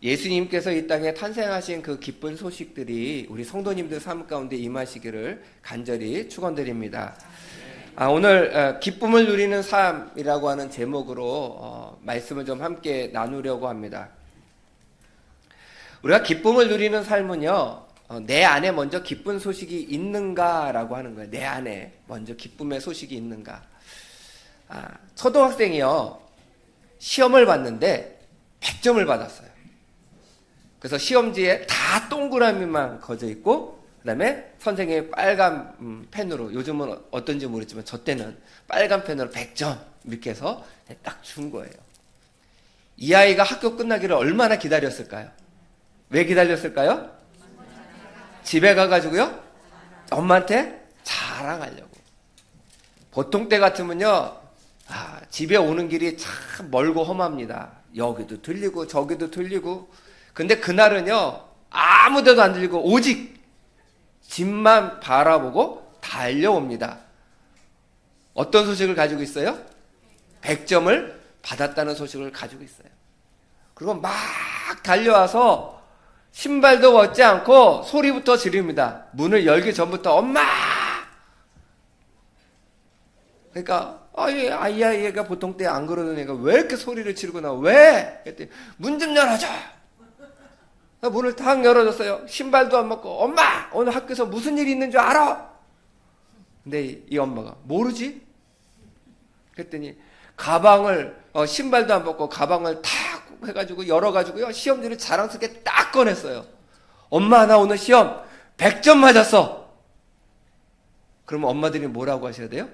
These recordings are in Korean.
예수님께서 이 땅에 탄생하신 그 기쁜 소식들이 우리 성도님들 삶 가운데 임하시기를 간절히 축원드립니다. 오늘 기쁨을 누리는 삶이라고 하는 제목으로 말씀을 좀 함께 나누려고 합니다. 우리가 기쁨을 누리는 삶은요, 내 안에 먼저 기쁜 소식이 있는가라고 하는 거예요. 내 안에 먼저 기쁨의 소식이 있는가. 초등학생이요, 시험을 봤는데 100점을 받았어요. 그래서 시험지에 다 동그라미만 거져 있고, 그 다음에 선생님이 빨간 펜으로, 요즘은 어떤지 모르지만 저 때는 빨간 펜으로 100점 이렇게 해서 딱 준 거예요. 이 아이가 학교 끝나기를 얼마나 기다렸을까요? 왜 기다렸을까요? 집에 가가지고요, 엄마한테 자랑하려고. 보통 때 같으면요, 집에 오는 길이 참 멀고 험합니다. 여기도 들리고 저기도 들리고. 근데 그날은요, 아무 데도 안 들리고 오직 집만 바라보고 달려옵니다. 어떤 소식을 가지고 있어요? 100점을 받았다는 소식을 가지고 있어요. 그리고 막 달려와서 신발도 벗지 않고 소리부터 지릅니다. 문을 열기 전부터 엄마! 그러니까 이 아이가 보통 때 안 그러는 애가 왜 이렇게 소리를 지르고 나와? 왜? 그랬더니 문 좀 열어줘. 문을 탁 열어줬어요. 신발도 안 벗고 엄마! 오늘 학교에서 무슨 일이 있는 줄 알아? 근데 이 엄마가 모르지? 그랬더니 가방을 신발도 안 벗고 가방을 탁 해가지고 열어가지고요, 시험지를 자랑스럽게 딱 꺼냈어요. 엄마, 나 오늘 시험 100점 맞았어. 그러면 엄마들이 뭐라고 하셔야 돼요?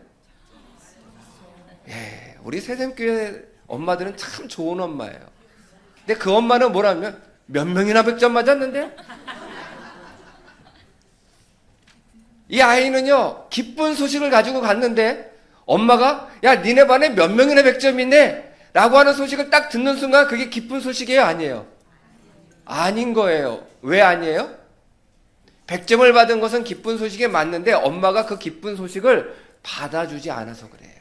우리 새샘교회 엄마들은 참 좋은 엄마예요. 근데 그 엄마는 뭐라면 몇 명이나 100점 맞았는데? 이 아이는요, 기쁜 소식을 가지고 갔는데 엄마가 야, 니네 반에 몇 명이나 100점 있네? 라고 하는 소식을 딱 듣는 순간 그게 기쁜 소식이에요? 아니에요? 아닌 거예요. 왜 아니에요? 100점을 받은 것은 기쁜 소식이 맞는데 엄마가 그 기쁜 소식을 받아주지 않아서 그래요.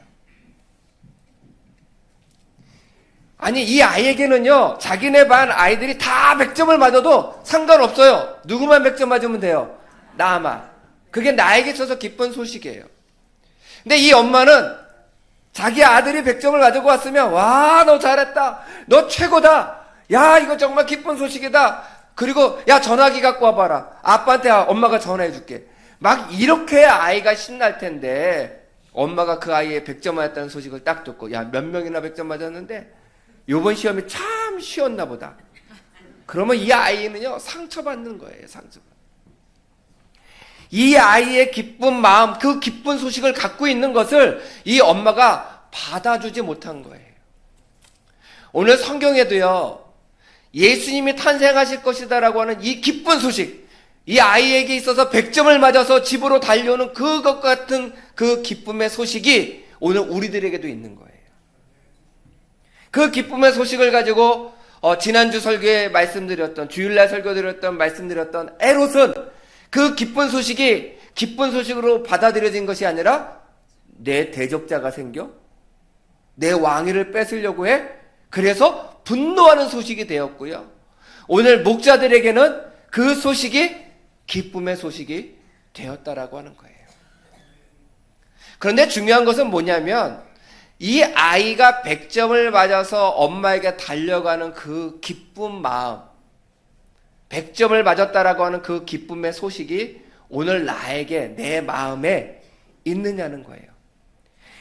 아니, 이 아이에게는요, 자기네 반 아이들이 다 100점을 맞아도 상관없어요. 누구만 100점 맞으면 돼요? 나만. 그게 나에게 있어서 기쁜 소식이에요. 근데 이 엄마는 자기 아들이 100점을 가지고 왔으면, 와, 너 잘했다. 너 최고다. 야, 이거 정말 기쁜 소식이다. 그리고, 야, 전화기 갖고 와봐라. 아빠한테 엄마가 전화해 줄게. 막 이렇게 아이가 신날 텐데, 엄마가 그 아이의 100점 맞았다는 소식을 딱 듣고, 야, 몇 명이나 100점 맞았는데? 요번 시험이 참 쉬웠나 보다. 그러면 이 아이는요, 상처받는 거예요, 상처받는. 이 아이의 기쁜 마음, 그 기쁜 소식을 갖고 있는 것을 이 엄마가 받아주지 못한 거예요. 오늘 성경에도요, 예수님이 탄생하실 것이다라고 하는 이 기쁜 소식, 이 아이에게 있어서 100점을 맞아서 집으로 달려오는 그것 같은 그 기쁨의 소식이 오늘 우리들에게도 있는 거예요. 그 기쁨의 소식을 가지고 지난주 설교에 말씀드렸던, 주일날 설교드렸던, 말씀드렸던 에롯은 그 기쁜 소식이 기쁜 소식으로 받아들여진 것이 아니라 내 대적자가 생겨? 내 왕위를 뺏으려고 해? 그래서 분노하는 소식이 되었고요. 오늘 목자들에게는 그 소식이 기쁨의 소식이 되었다라고 하는 거예요. 그런데 중요한 것은 뭐냐면 이 아이가 100점을 맞아서 엄마에게 달려가는 그 기쁜 마음, 100점을 맞았다라고 하는 그 기쁨의 소식이 오늘 나에게, 내 마음에 있느냐는 거예요.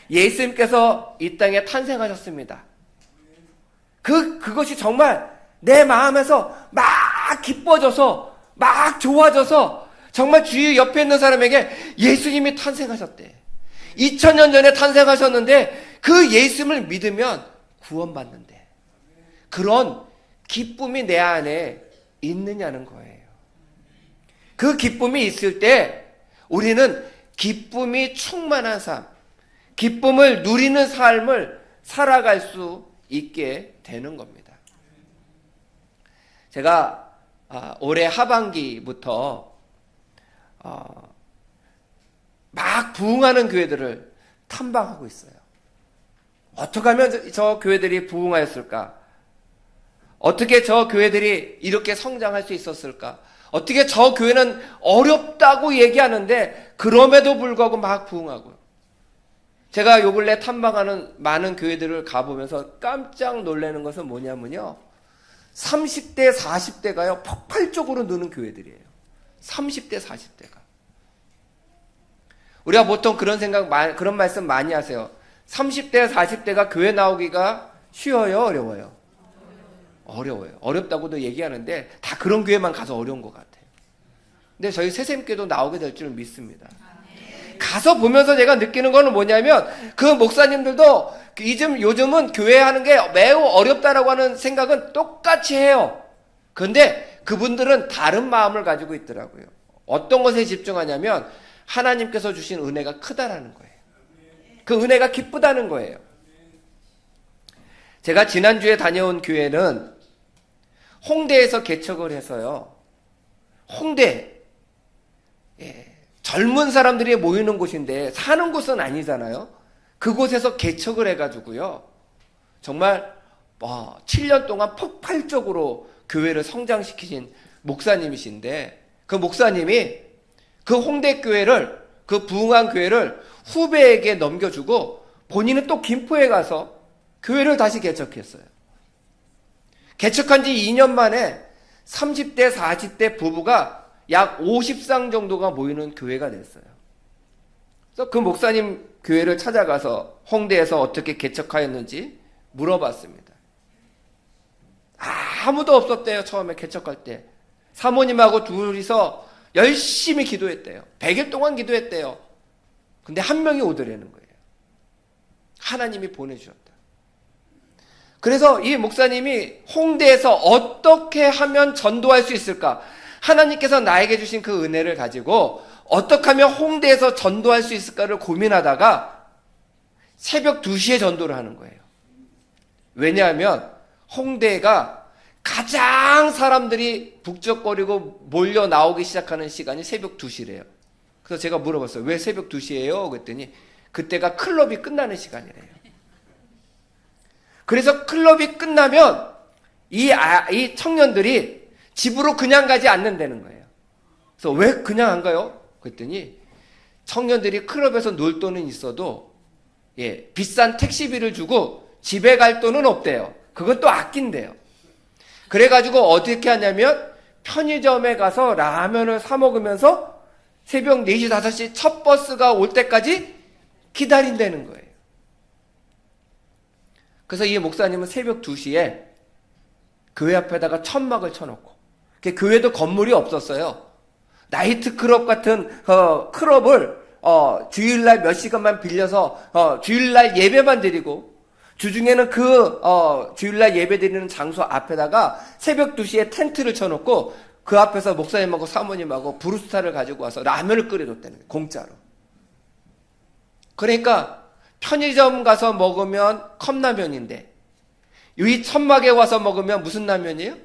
예수님께서 이 땅에 탄생하셨습니다. 그것이 정말 내 마음에서 막 기뻐져서, 막 좋아져서 정말 주위 옆에 있는 사람에게 예수님이 탄생하셨대. 2000년 전에 탄생하셨는데 그 예수님을 믿으면 구원받는데, 그런 기쁨이 내 안에 있느냐는 거예요. 그 기쁨이 있을 때 우리는 기쁨이 충만한 삶, 기쁨을 누리는 삶을 살아갈 수 있게 되는 겁니다. 제가 올해 하반기부터 막 부흥하는 교회들을 탐방하고 있어요. 어떻게 하면 저 교회들이 부흥하였을까? 어떻게 저 교회들이 이렇게 성장할 수 있었을까? 어떻게 저 교회는 어렵다고 얘기하는데 그럼에도 불구하고 막 부흥하고요. 제가 요 근래 탐방하는 많은 교회들을 가보면서 깜짝 놀라는 것은 뭐냐면요, 30대 40대가요 폭발적으로 느는 교회들이에요. 30대 40대가. 우리가 보통 그런 그런 말씀 많이 하세요. 30대 40대가 교회 나오기가 쉬워요, 어려워요? 어려워요. 어렵다고도 얘기하는데 다 그런 교회만 가서 어려운 것 같아요. 근데 저희 새샘교도 나오게 될 줄 믿습니다. 가서 보면서 제가 느끼는 거는 뭐냐면, 그 목사님들도 요즘은 교회 하는 게 매우 어렵다라고 하는 생각은 똑같이 해요. 그런데 그분들은 다른 마음을 가지고 있더라고요. 어떤 것에 집중하냐면 하나님께서 주신 은혜가 크다라는 거예요. 그 은혜가 기쁘다는 거예요. 제가 지난주에 다녀온 교회는 홍대에서 개척을 해서요. 홍대, 젊은 사람들이 모이는 곳인데 사는 곳은 아니잖아요. 그곳에서 개척을 해가지고요. 정말 7년 동안 폭발적으로 교회를 성장시키신 목사님이신데, 그 목사님이 그 홍대 교회를, 그 부흥한 교회를 후배에게 넘겨주고 본인은 또 김포에 가서 교회를 다시 개척했어요. 개척한 지 2년 만에 30대 40대 부부가 약 50상 정도가 모이는 교회가 됐어요. 그래서 그 목사님 교회를 찾아가서 홍대에서 어떻게 개척하였는지 물어봤습니다. 아무도 없었대요. 처음에 개척할 때 사모님하고 둘이서 열심히 기도했대요. 100일 동안 기도했대요. 근데 한 명이 오더라는 거예요. 하나님이 보내주셨다. 그래서 이 목사님이 홍대에서 어떻게 하면 전도할 수 있을까? 하나님께서 나에게 주신 그 은혜를 가지고 어떻게 하면 홍대에서 전도할 수 있을까를 고민하다가 새벽 2시에 전도를 하는 거예요. 왜냐하면 홍대가 가장 사람들이 북적거리고 몰려 나오기 시작하는 시간이 새벽 2시래요. 그래서 제가 물어봤어요. 왜 새벽 2시예요? 그랬더니 그때가 클럽이 끝나는 시간이래요. 그래서 클럽이 끝나면 이 청년들이 집으로 그냥 가지 않는다는 거예요. 그래서 왜 그냥 안 가요? 그랬더니 청년들이 클럽에서 놀 돈은 있어도 비싼 택시비를 주고 집에 갈 돈은 없대요. 그건 또 아낀대요. 그래가지고 어떻게 하냐면 편의점에 가서 라면을 사 먹으면서 새벽 4시, 5시 첫 버스가 올 때까지 기다린다는 거예요. 그래서 이 목사님은 새벽 2시에 교회 앞에다가 천막을 쳐놓고, 교회도 건물이 없었어요. 나이트클럽 같은 클럽을 주일날 몇 시간만 빌려서 주일날 예배만 드리고, 주중에는 그 주일날 예배 드리는 장소 앞에다가 새벽 2시에 텐트를 쳐놓고 그 앞에서 목사님하고 사모님하고 브루스타를 가지고 와서 라면을 끓여줬다는 거예요. 공짜로. 그러니까 편의점 가서 먹으면 컵라면인데 이 천막에 와서 먹으면 무슨 라면이에요?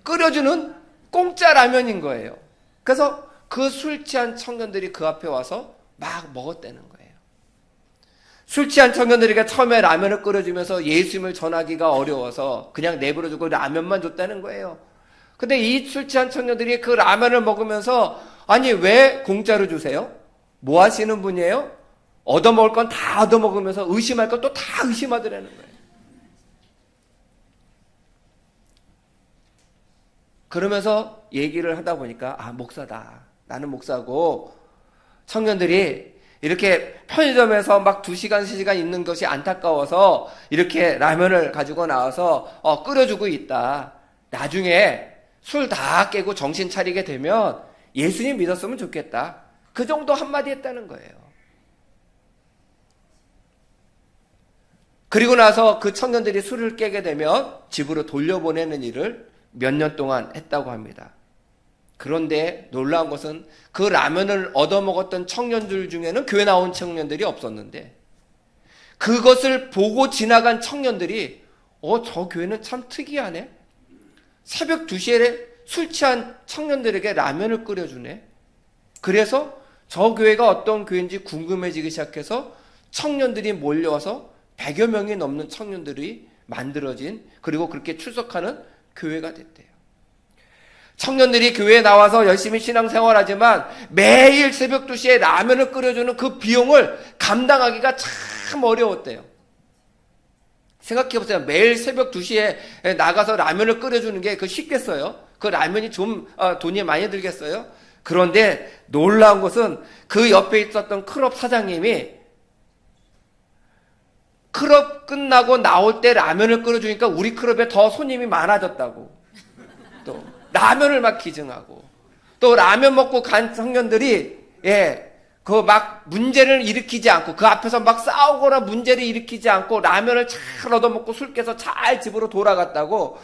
끓여주는 공짜 라면인 거예요. 그래서 그 술 취한 청년들이 그 앞에 와서 막 먹었다는 거예요. 술 취한 청년들에게 처음에 라면을 끓여주면서 예수님을 전하기가 어려워서 그냥 내버려두고 라면만 줬다는 거예요. 근데 이 술 취한 청년들이 그 라면을 먹으면서, 아니 왜 공짜로 주세요? 뭐 하시는 분이에요? 얻어먹을 건 다 얻어먹으면서 의심할 건 또 다 의심하더라는 거예요. 그러면서 얘기를 하다 보니까 목사다. 나는 목사고 청년들이 이렇게 편의점에서 막 2시간, 3시간 있는 것이 안타까워서 이렇게 라면을 가지고 나와서 끓여주고 있다. 나중에 술 다 깨고 정신 차리게 되면 예수님 믿었으면 좋겠다. 그 정도 한마디 했다는 거예요. 그리고 나서 그 청년들이 술을 깨게 되면 집으로 돌려보내는 일을 몇 년 동안 했다고 합니다. 그런데 놀라운 것은 그 라면을 얻어먹었던 청년들 중에는 교회 나온 청년들이 없었는데 그것을 보고 지나간 청년들이 저 교회는 참 특이하네. 새벽 2시에 술 취한 청년들에게 라면을 끓여주네. 그래서 저 교회가 어떤 교회인지 궁금해지기 시작해서 청년들이 몰려와서 100여 명이 넘는 청년들이 만들어진, 그리고 그렇게 출석하는 교회가 됐대요. 청년들이 교회에 나와서 열심히 신앙생활하지만 매일 새벽 2시에 라면을 끓여주는 그 비용을 감당하기가 참 어려웠대요. 생각해보세요. 매일 새벽 2시에 나가서 라면을 끓여주는 게 그 쉽겠어요? 그 라면이 좀 돈이 많이 들겠어요? 그런데 놀라운 것은 그 옆에 있었던 클럽 사장님이 클럽 끝나고 나올 때 라면을 끓여주니까 우리 클럽에 더 손님이 많아졌다고. 또 라면을 막 기증하고, 또 라면 먹고 간 청년들이 그 막 문제를 일으키지 않고, 그 앞에서 막 싸우거나 문제를 일으키지 않고 라면을 잘 얻어먹고 술 깨서 잘 집으로 돌아갔다고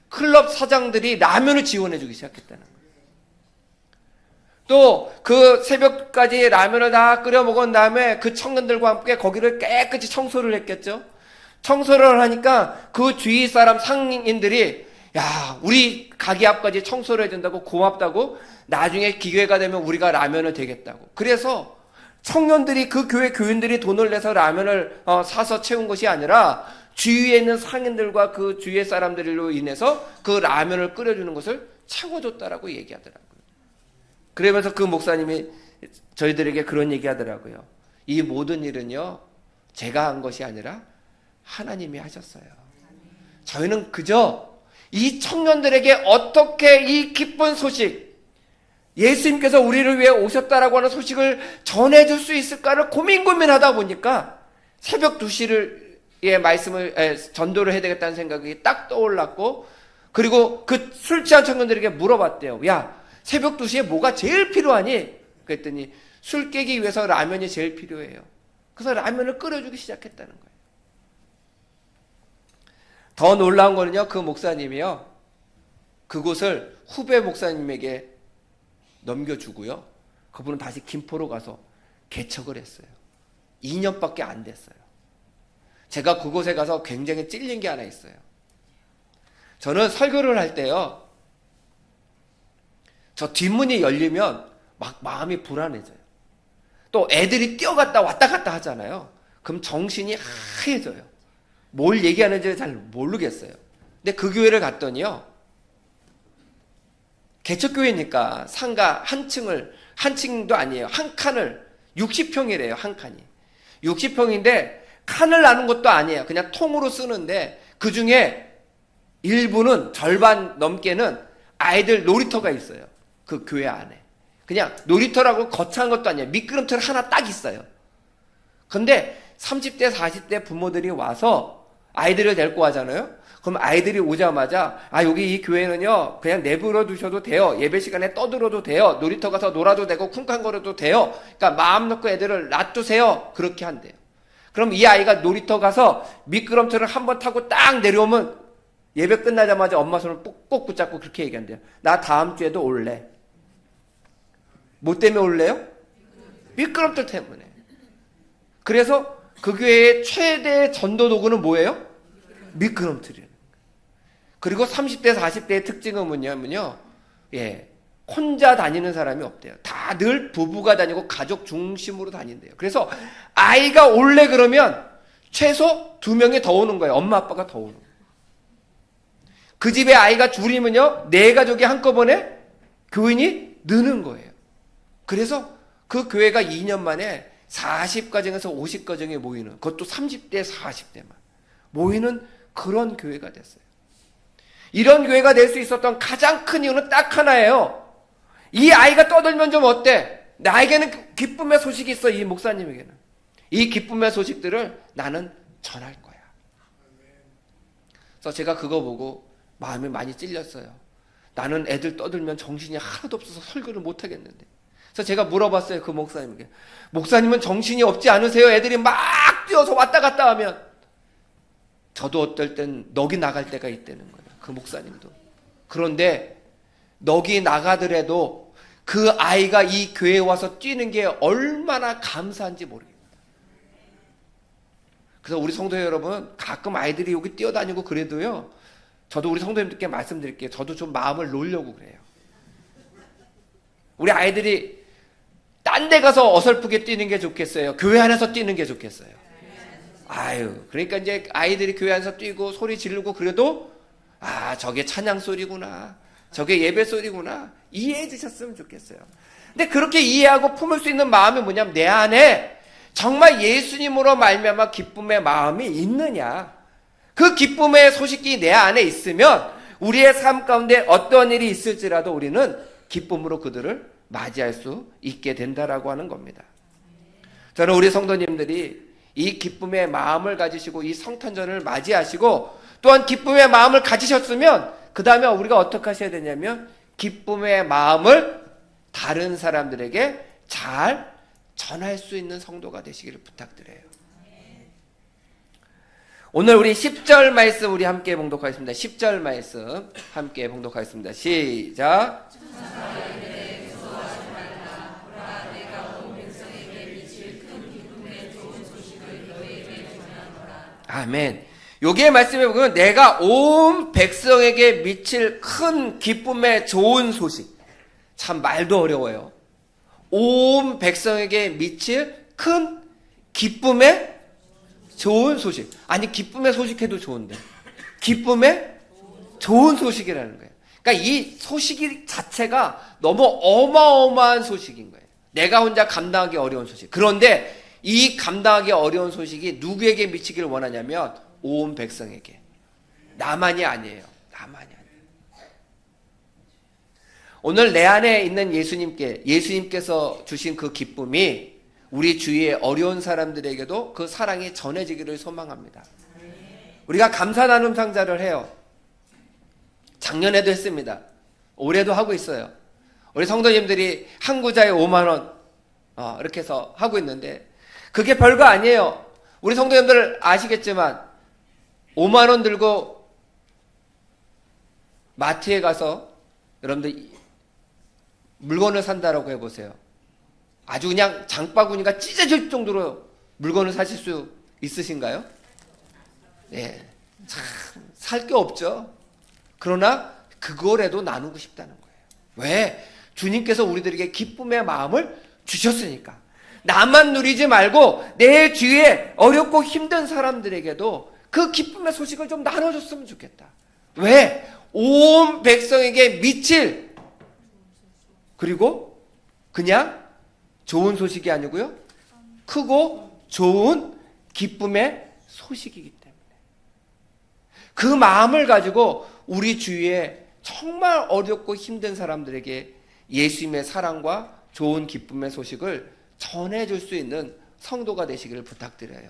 클럽 사장들이 라면을 지원해주기 시작했다는 거예요. 또 그 새벽까지 라면을 다 끓여 먹은 다음에 그 청년들과 함께 거기를 깨끗이 청소를 했겠죠. 청소를 하니까 그 주위 사람 상인들이 야, 우리 가게 앞까지 청소를 해준다고 고맙다고, 나중에 기회가 되면 우리가 라면을 되겠다고. 그래서 청년들이, 그 교회 교인들이 돈을 내서 라면을 사서 채운 것이 아니라 주위에 있는 상인들과 그 주위의 사람들로 인해서 그 라면을 끓여주는 것을 채워줬다라고 얘기하더라고요. 그러면서 그 목사님이 저희들에게 그런 얘기 하더라고요. 이 모든 일은요, 제가 한 것이 아니라 하나님이 하셨어요. 저희는 그저 이 청년들에게 어떻게 이 기쁜 소식, 예수님께서 우리를 위해 오셨다라고 하는 소식을 전해줄 수 있을까를 고민하다 보니까 새벽 2시에 말씀을 전도를 해야 되겠다는 생각이 딱 떠올랐고, 그리고 그 술 취한 청년들에게 물어봤대요. 야, 새벽 2시에 뭐가 제일 필요하니? 그랬더니 술 깨기 위해서 라면이 제일 필요해요. 그래서 라면을 끓여주기 시작했다는 거예요. 더 놀라운 거는요, 그 목사님이요, 그곳을 후배 목사님에게 넘겨주고요, 그분은 다시 김포로 가서 개척을 했어요. 2년밖에 안 됐어요. 제가 그곳에 가서 굉장히 찔린 게 하나 있어요. 저는 설교를 할 때요, 저 뒷문이 열리면 막 마음이 불안해져요. 또 애들이 뛰어갔다 왔다 갔다 하잖아요. 그럼 정신이 하얘져요. 뭘 얘기하는지 잘 모르겠어요. 근데 그 교회를 갔더니요, 개척교회니까 상가 한 층도 아니에요. 한 칸을 60평이래요. 한 칸이 60평인데 칸을 나눈 것도 아니에요. 그냥 통으로 쓰는데 그 중에 일부는, 절반 넘게는 아이들 놀이터가 있어요. 그 교회 안에. 그냥 놀이터라고 거창한 것도 아니에요. 미끄럼틀 하나 딱 있어요. 근데 30대 40대 부모들이 와서 아이들을 데리고 가잖아요. 그럼 아이들이 오자마자 여기 이 교회는요, 그냥 내버려 두셔도 돼요. 예배 시간에 떠들어도 돼요. 놀이터 가서 놀아도 되고 쿵쾅거려도 돼요. 그러니까 마음 놓고 애들을 놔두세요. 그렇게 한대요. 그럼 이 아이가 놀이터 가서 미끄럼틀을 한번 타고 딱 내려오면 예배 끝나자마자 엄마 손을 꼭 붙잡고 그렇게 얘기한대요. 나 다음 주에도 올래. 뭐 때문에 올래요? 미끄럼틀 때문에. 그래서 그 교회의 최대 전도 도구는 뭐예요? 미끄럼틀이에요. 그리고 30대 40대의 특징은 뭐냐면요, 혼자 다니는 사람이 없대요. 다 늘 부부가 다니고 가족 중심으로 다닌대요. 그래서 아이가 올래 그러면 최소 2명이 더 오는 거예요. 엄마 아빠가 더 오는 거예요. 그 집에 아이가 둘이면요, 4가족이 한꺼번에 교인이 느는 거예요. 그래서 그 교회가 2년 만에 40가정에서 50가정이 모이는, 그것도 30대 40대만 모이는 그런 교회가 됐어요. 이런 교회가 될 수 있었던 가장 큰 이유는 딱 하나예요. 이 아이가 떠들면 좀 어때? 나에게는 기쁨의 소식이 있어. 이 목사님에게는 이 기쁨의 소식들을 나는 전할 거야. 그래서 제가 그거 보고 마음이 많이 찔렸어요. 나는 애들 떠들면 정신이 하나도 없어서 설교를 못 하겠는데. 그래서 제가 물어봤어요, 그 목사님에게. 목사님은 정신이 없지 않으세요? 애들이 막 뛰어서 왔다 갔다 하면. 저도 어떨 땐 넋이 나갈 때가 있다는 거예요, 그 목사님도. 그런데 넋이 나가더라도 그 아이가 이 교회에 와서 뛰는 게 얼마나 감사한지 모르겠어요. 그래서 우리 성도 여러분, 가끔 아이들이 여기 뛰어다니고 그래도요, 저도 우리 성도님들께 말씀드릴게요. 저도 좀 마음을 놓으려고 그래요. 우리 아이들이 딴 데 가서 어설프게 뛰는 게 좋겠어요? 교회 안에서 뛰는 게 좋겠어요? 그러니까 이제 아이들이 교회 안에서 뛰고 소리 지르고 그래도 저게 찬양 소리구나, 저게 예배 소리구나 이해해 주셨으면 좋겠어요. 근데 그렇게 이해하고 품을 수 있는 마음이 뭐냐면, 내 안에 정말 예수님으로 말미암아 기쁨의 마음이 있느냐, 그 기쁨의 소식이 내 안에 있으면 우리의 삶 가운데 어떤 일이 있을지라도 우리는 기쁨으로 그들을 맞이할 수 있게 된다라고 하는 겁니다. 저는 우리 성도님들이 이 기쁨의 마음을 가지시고 이 성탄절을 맞이하시고 또한 기쁨의 마음을 가지셨으면 그 다음에 우리가 어떻게 하셔야 되냐면, 기쁨의 마음을 다른 사람들에게 잘 전할 수 있는 성도가 되시기를 부탁드려요. 오늘 우리 10절 말씀 우리 함께 봉독하겠습니다. 10절 말씀 함께 봉독하겠습니다. 시작. 아멘. 여기에 말씀해 보면 내가 온 백성에게 미칠 큰 기쁨의 좋은 소식. 참 말도 어려워요. 온 백성에게 미칠 큰 기쁨의 좋은 소식. 아니, 기쁨의 소식 해도 좋은데 기쁨의 좋은 소식이라는 거예요. 그러니까 이 소식이 자체가 너무 어마어마한 소식인 거예요. 내가 혼자 감당하기 어려운 소식. 그런데 이 감당하기 어려운 소식이 누구에게 미치기를 원하냐면 온 백성에게. 나만이 아니에요. 나만이 아니에요. 오늘 내 안에 있는 예수님께서 주신 그 기쁨이 우리 주위의 어려운 사람들에게도 그 사랑이 전해지기를 소망합니다. 우리가 감사 나눔 상자를 해요. 작년에도 했습니다. 올해도 하고 있어요. 우리 성도님들이 한 구자에 5만 원 이렇게 해서 하고 있는데, 그게 별거 아니에요. 우리 성도님들 아시겠지만 5만 원 들고 마트에 가서 여러분들 물건을 산다라고 해보세요. 아주 그냥 장바구니가 찢어질 정도로 물건을 사실 수 있으신가요? 네, 참 살 게 없죠. 그러나 그거라도 나누고 싶다는 거예요. 왜? 주님께서 우리들에게 기쁨의 마음을 주셨으니까. 나만 누리지 말고 내 주위에 어렵고 힘든 사람들에게도 그 기쁨의 소식을 좀 나눠줬으면 좋겠다. 왜? 온 백성에게 미칠, 그리고 그냥 좋은 소식이 아니고요, 크고 좋은 기쁨의 소식이기 때문에 그 마음을 가지고 우리 주위에 정말 어렵고 힘든 사람들에게 예수님의 사랑과 좋은 기쁨의 소식을 전해줄 수 있는 성도가 되시기를 부탁드려요.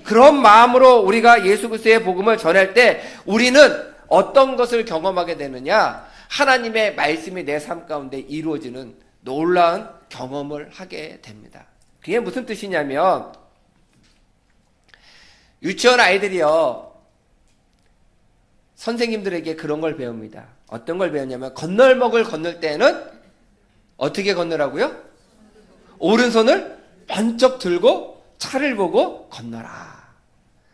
그런 마음으로 우리가 예수 그리스도의 복음을 전할 때 우리는 어떤 것을 경험하게 되느냐? 하나님의 말씀이 내 삶 가운데 이루어지는 놀라운 경험을 하게 됩니다. 그게 무슨 뜻이냐면, 유치원 아이들이요, 선생님들에게 그런 걸 배웁니다. 어떤 걸 배웠냐면, 건널목을 건널 때는 어떻게 건너라고요? 오른손을 번쩍 들고 차를 보고 건너라.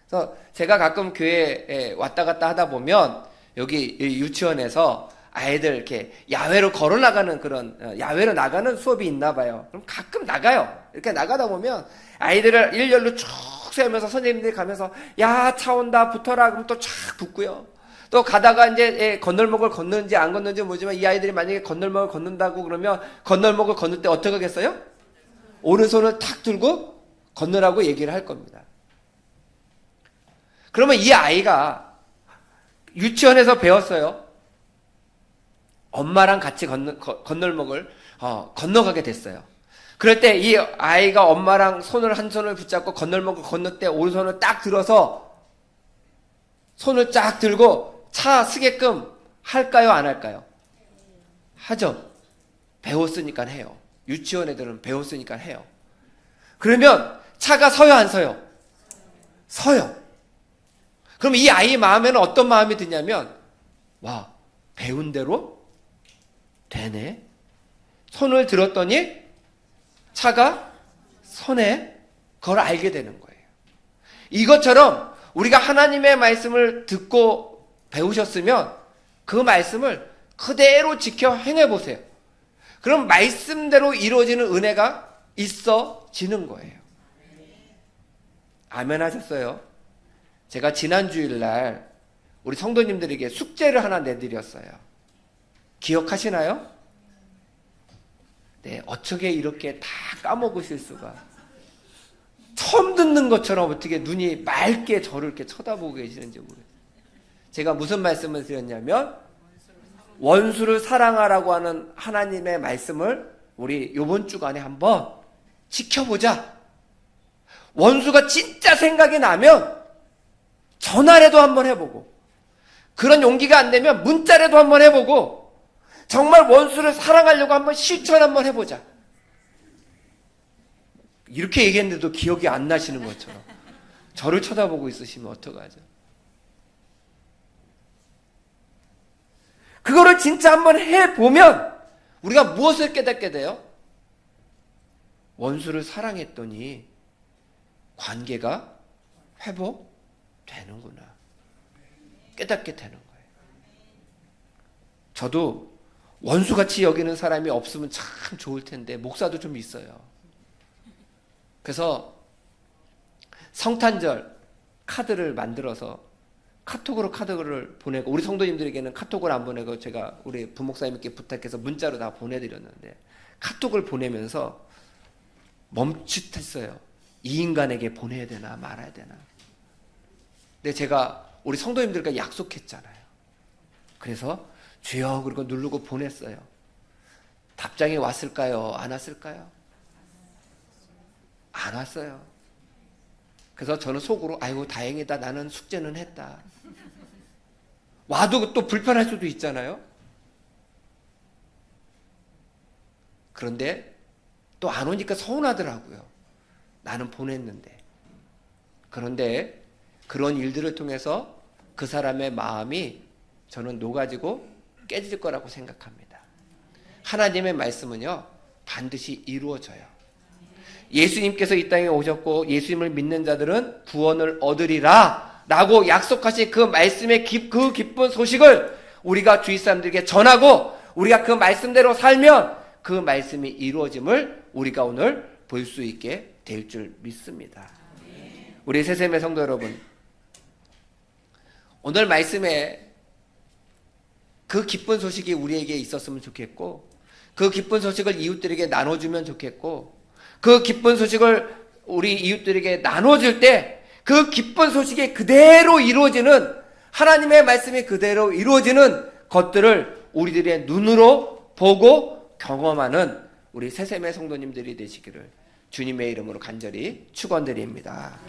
그래서 제가 가끔 교회에 왔다 갔다 하다 보면 여기 유치원에서 아이들 이렇게 야외로 걸어 나가는 그런, 야외로 나가는 수업이 있나 봐요. 그럼 가끔 나가요. 이렇게 나가다 보면 아이들을 일렬로 쭉 세우면서 선생님들이 가면서 야, 차 온다, 붙어라. 그럼 또 쫙 붙고요. 또 가다가 이제 건널목을 걷는지 안 걷는지 모르지만 이 아이들이 만약에 건널목을 걷는다고 그러면 건널목을 건널 때 어떻게 하겠어요? 오른손을 탁 들고 건너라고 얘기를 할 겁니다. 그러면 이 아이가 유치원에서 배웠어요. 엄마랑 같이 건널목을 건너가게 됐어요. 그럴 때 이 아이가 엄마랑 한 손을 붙잡고 건널목을 건널 때 오른손을 딱 들어서 손을 쫙 들고 차 쓰게끔 할까요? 안 할까요? 하죠. 배웠으니까 해요. 유치원 애들은 배웠으니까 해요. 그러면 차가 서요, 안 서요? 서요. 그럼 이 아이 마음에는 어떤 마음이 드냐면, 와, 배운 대로 되네. 손을 들었더니 차가 서네. 그걸 알게 되는 거예요. 이것처럼 우리가 하나님의 말씀을 듣고 배우셨으면 그 말씀을 그대로 지켜 행해보세요. 그럼 말씀대로 이루어지는 은혜가 있어지는 거예요. 아멘 하셨어요? 제가 지난 주일날 우리 성도님들에게 숙제를 하나 내드렸어요. 기억하시나요? 네, 어떻게 이렇게 다 까먹으실 수가. 처음 듣는 것처럼 어떻게 눈이 맑게 저를 이렇게 쳐다보고 계시는지 모르겠어요. 제가 무슨 말씀을 드렸냐면 원수를 사랑하라고 하는 하나님의 말씀을 우리 이번 주간에 한번 지켜보자. 원수가 진짜 생각이 나면 전화라도 한번 해보고, 그런 용기가 안 되면 문자라도 한번 해보고, 정말 원수를 사랑하려고 한번 실천 한번 해보자. 이렇게 얘기했는데도 기억이 안 나시는 것처럼 저를 쳐다보고 있으시면 어떡하죠? 그거를 진짜 한번 해보면 우리가 무엇을 깨닫게 돼요? 원수를 사랑했더니 관계가 회복되는구나. 깨닫게 되는 거예요. 저도 원수같이 여기는 사람이 없으면 참 좋을 텐데 목사도 좀 있어요. 그래서 성탄절 카드를 만들어서 카톡으로 카드를 보내고, 우리 성도님들에게는 카톡을 안 보내고 제가 우리 부목사님께 부탁해서 문자로 다 보내드렸는데, 카톡을 보내면서 멈칫했어요. 이 인간에게 보내야 되나 말아야 되나. 근데 제가 우리 성도님들과 약속했잖아요. 그래서 주여 그리고 누르고 보냈어요. 답장이 왔을까요? 안 왔을까요? 안 왔어요. 그래서 저는 속으로 아이고 다행이다, 나는 숙제는 했다. 와도 또 불편할 수도 있잖아요. 그런데 또 안 오니까 서운하더라고요. 나는 보냈는데. 그런데 그런 일들을 통해서 그 사람의 마음이 저는 녹아지고 깨질 거라고 생각합니다. 하나님의 말씀은요, 반드시 이루어져요. 예수님께서 이 땅에 오셨고 예수님을 믿는 자들은 구원을 얻으리라 라고 약속하신 그 말씀의 그 기쁜 소식을 우리가 주위 사람들에게 전하고, 우리가 그 말씀대로 살면 그 말씀이 이루어짐을 우리가 오늘 볼 수 있게 될 줄 믿습니다. 우리 새샘의 성도 여러분, 오늘 말씀에 그 기쁜 소식이 우리에게 있었으면 좋겠고, 그 기쁜 소식을 이웃들에게 나눠주면 좋겠고, 그 기쁜 소식을 우리 이웃들에게 나눠줄 때 그 기쁜 소식이 그대로 이루어지는, 하나님의 말씀이 그대로 이루어지는 것들을 우리들의 눈으로 보고 경험하는 우리 새샘의 성도님들이 되시기를 주님의 이름으로 간절히 축원드립니다.